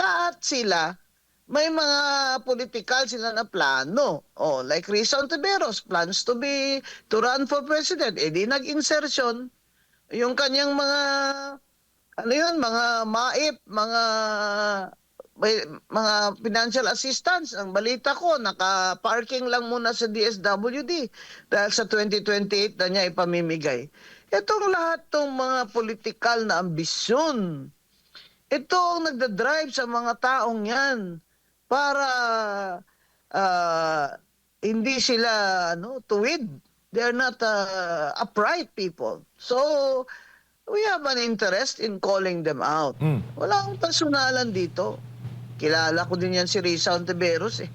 lahat sila may mga political sila na plano. Oh, like Risa Ontiveros plans to run for president. Eh di nag-insertion yung kanyang mga ano yun, mga MAIP, mga financial assistance. Ang balita ko, naka-parking lang muna sa DSWD dahil sa 2028 na niya ipamimigay. Itong lahat ng mga politikal na ambisyon, ito ang nagdadrive sa mga taong yan para ah, hindi sila tuwid. They're not upright people. So, we have an interest in calling them out. Wala akong personalan dito. Kilala ko din yan si Risa Ontiveros eh.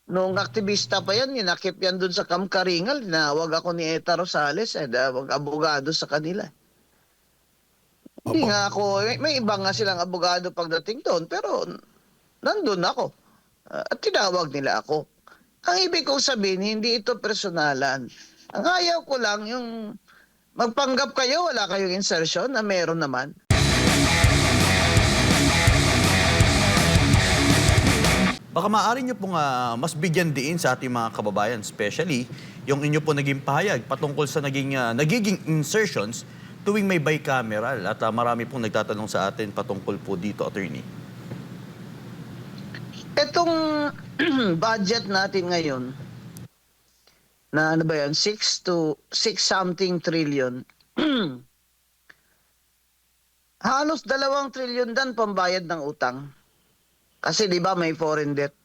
Noong aktivista pa yan, ninakip yan dun sa Kamkaringal, tinawag ako ni Eta Rosales, abogado sa kanila. Hindi Opo. nga ako, may iba nga silang abogado pagdating doon, pero nandun ako. At tinawag nila ako. Ang ibig kong sabihin, hindi ito personalan. Ang ayaw ko lang yung magpanggap kayo, wala kayong insertion na meron naman. Baka maaari nyo pong mas bigyan diin sa ating mga kababayan, especially yung inyo po naging pahayag patungkol sa nagiging insertions tuwing may bicameral. At marami pong nagtatanong sa atin patungkol po dito, Attorney. Itong budget natin ngayon, na ano ba yan, 6 something trillion, halos 2 trillion dan pambayad ng utang. Kasi di ba may foreign debt.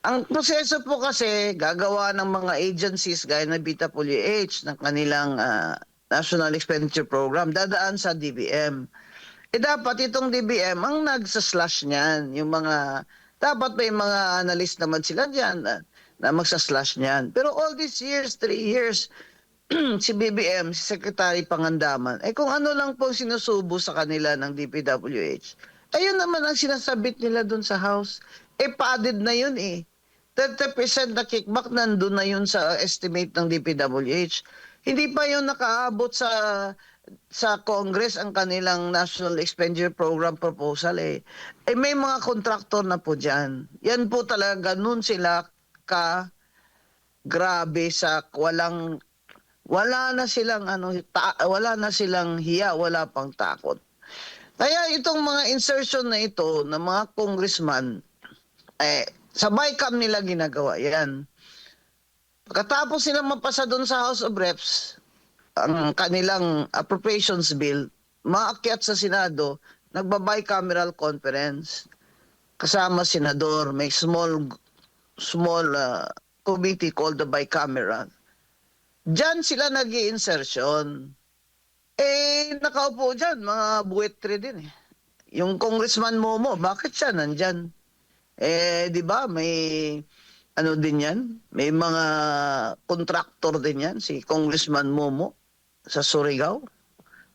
Ang proseso po kasi gagawa ng mga agencies gaya ng BWH ng kanilang National Expenditure Program dadaan sa DBM. Eh dapat itong DBM ang nagsaslash niyan. Yung mga, dapat may mga analyst naman sila diyan na magsaslash niyan. Pero all these years, 3 years, si BBM, si Secretary Pangandaman, eh kung ano lang po sinusubo sa kanila ng DPWH, ayun naman ang sinasabit nila dun sa House. Eh, padded na yun eh. 30% na kickback nandun na yun sa estimate ng DPWH. Hindi pa yun nakaabot sa Congress ang kanilang National Expenditure Program proposal eh. Eh, may mga kontraktor na po dyan. Yan po talaga, ganun sila grabe sa wala na silang wala na silang hiya, wala pang takot. Kaya itong mga insertion na ito ng mga congressman, sa BICAM nila ginagawa yan. Pagkatapos sila mapasa doon sa House of Reps, ang kanilang appropriations bill, maakyat sa Senado, nagba-bicameral conference. Kasama senador, may small committee called the bicameral. Diyan sila nag-i-insertion. Eh, nakaupo dyan, mga buwetri din eh. Yung Congressman Momo, bakit siya nandyan? Eh, di ba, may ano din yan? May mga contractor din yan, si Congressman Momo sa Surigao.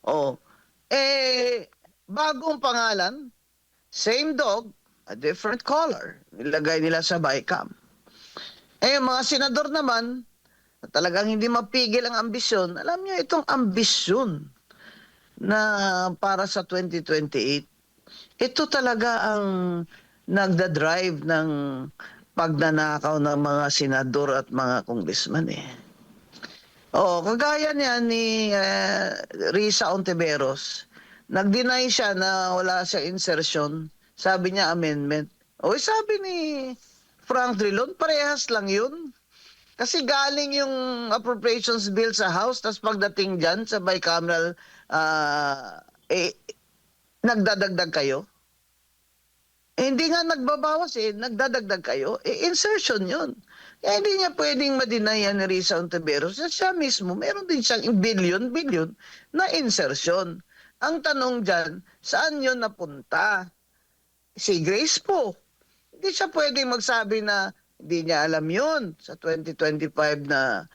Oh, eh, bagong pangalan, same dog, a different color. Nilagay nila sa BICAM. Eh, yung mga senador naman, talagang hindi mapigil ang ambisyon. Alam niyo, itong ambisyon na para sa 2028, ito talaga ang nagda-drive ng pagnanakaw ng mga senador at mga congressman eh. Oh, kagaya niya ni Risa Ontiveros, nag-deny siya na wala siyang insertion. Sabi niya amendment. O sabi ni Frank Drilon, parehas lang yun. Kasi galing yung appropriations bill sa House, tapos pagdating dyan sa bicameral, nagdadagdag kayo. Eh, hindi nga nagbabawas eh, nagdadagdag kayo. Eh, insertion yun. Kaya hindi niya pwedeng madinayan ni Risa Ontiveros. Siya mismo, meron din siyang billion na insertion. Ang tanong dyan, saan yun napunta? Si Grace po. Hindi siya pwedeng magsabi na hindi niya alam yun sa 2025 na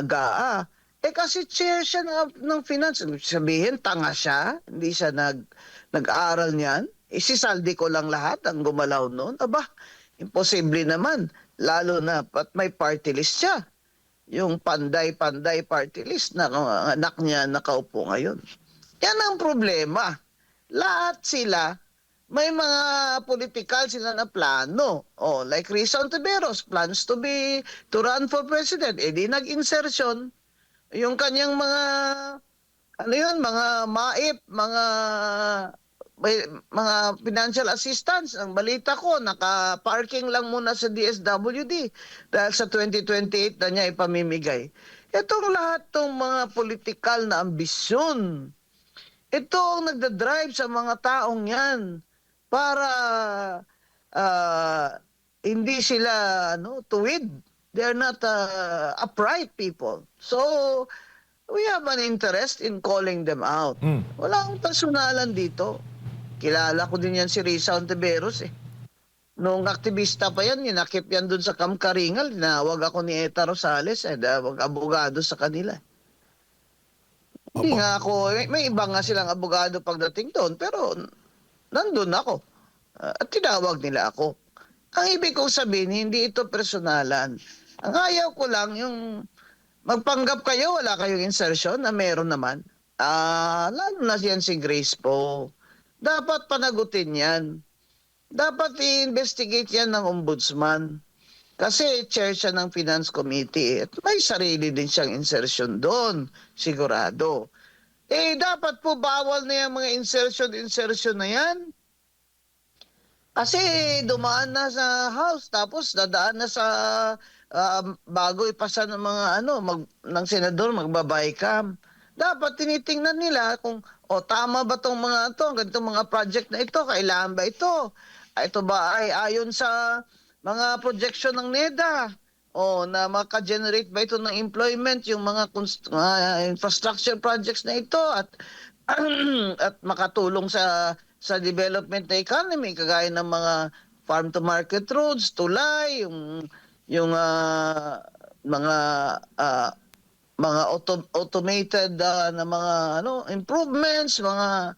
GAA. Eh kasi chair siya ng finance. Sabihin, tanga siya. Hindi siya nag-aaral niyan. Isisaldi ko lang lahat ang gumalaw noon. Aba, imposible naman. Lalo na pat may party list siya. Yung panday-panday party list na anak niya nakaupo ngayon. Yan ang problema. Lahat sila may mga political sila na plano. Oh, like Risa Ontiveros plans to run for president. Eh di nag-insertion yung kanyang ano yun, mga MAIP, mga financial assistance. Ang balita ko, naka-parking lang muna sa DSWD dahil sa 2028 na niya ipamimigay. Itong lahat ng mga politikal na ambisyon, ito ang nagdadrive sa mga taong yan para hindi sila tuwid. They're not upright people. So, we have an interest in calling them out. Walang personalan dito. Kilala ko din yan si Risa Ontiveros eh. Noong aktivista pa yan, inakip yan dun sa Kamkaringal. Tinawag ako ni Eta Rosales, abogado sa kanila. Hindi nga ako, may iba nga silang abogado pagdating doon, pero nandun ako. At tinawag nila ako. Ang ibig kong sabihin, hindi ito personalan. Ang ayaw ko lang yung magpanggap kayo, wala kayong insertion na meron naman. Lalo na yan si Grace po. Dapat panagutin yan. Dapat i-investigate yan ng ombudsman. Kasi chair siya ng Finance Committee. At may sarili din siyang insertion doon. Sigurado. Dapat po bawal na yung mga insertion na yan. Kasi dumaan na sa House, tapos dadaan na sa bago ipasa ng mga ng senador, magbabaycam. Dapat tinitingnan nila kung tama ba tong mga ganitong mga project na ito, kailangan ba ito? Ito ba ay ayon sa mga projection ng NEDA? Na maka-generate ba ito ng employment, yung mga infrastructure projects na ito at at makatulong sa development ng economy, kagaya ng mga farm to market roads, tulay, yung mga automated na mga improvements, mga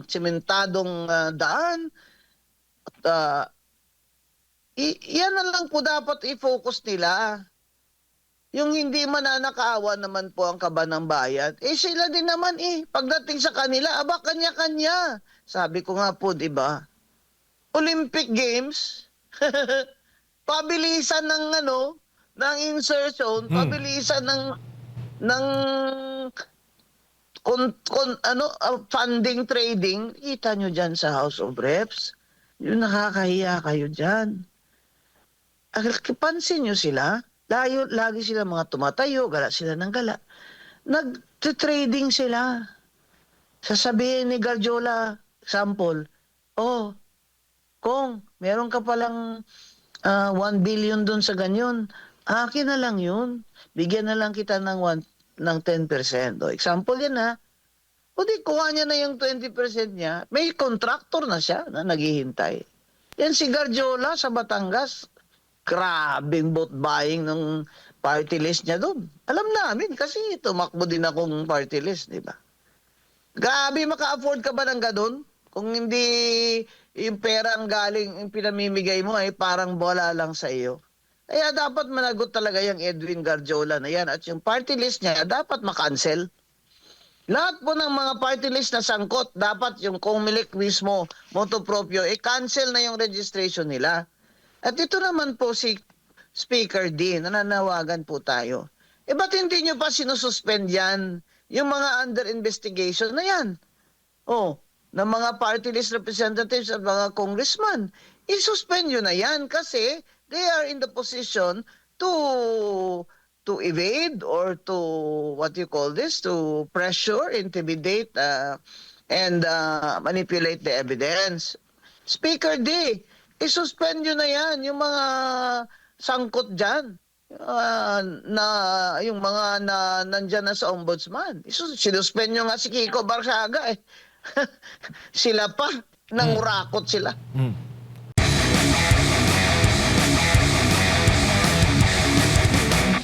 sementadong daan. At yan na lang po dapat i-focus nila. Yung hindi mananakaawa naman po ang kaban ng bayan, sila din naman pagdating sa kanila, kanya-kanya. Sabi ko nga po, di ba? Olympic Games, pabilisan ng insertion, pabilisan ng funding trading. Kita nyo dyan sa House of Reps. Yung nakakahiya kayo dyan. Pansin nyo sila. Lagi sila mga tumatayo, gala sila ng gala. Nag-trading sila. Sasabihin ni Garjola, example, Kung meron ka palang 1 billion dun sa ganyan, akin na lang yun. Bigyan na lang kita ng 10%. Example yan ha. O di, kuha niya na yung 20% niya. May contractor na siya na naghihintay. Yan si Garjola sa Batangas. Grabing vote buying ng party list niya doon. Alam namin kasi tumakbo din akong party list, di ba? Grabe, maka-afford ka ba ng ganun? Kung hindi yung pera ang galing, yung pinamimigay mo ay parang bola lang sa iyo. Kaya dapat managot talaga yung Edwin Garjola na yan. At yung party list niya, dapat makancel. Lahat po ng mga party list na sangkot, dapat yung Comelec mismo, motu proprio, cancel na yung registration nila. At ito naman po si Speaker D, nananawagan po tayo. Ba't hindi nyo pa sinususpend yan? Yung mga under investigation na yan. Ng mga party list representatives at mga congressman. Isuspend nyo na yan kasi they are in the position to evade or to, to pressure, intimidate, and manipulate the evidence. Speaker D, isuspend nyo na yan, yung mga sangkot dyan, yung mga nandyan na sa ombudsman. Sinuspend nyo nga si Kiko Barsaga Sila pa, nangurakot sila.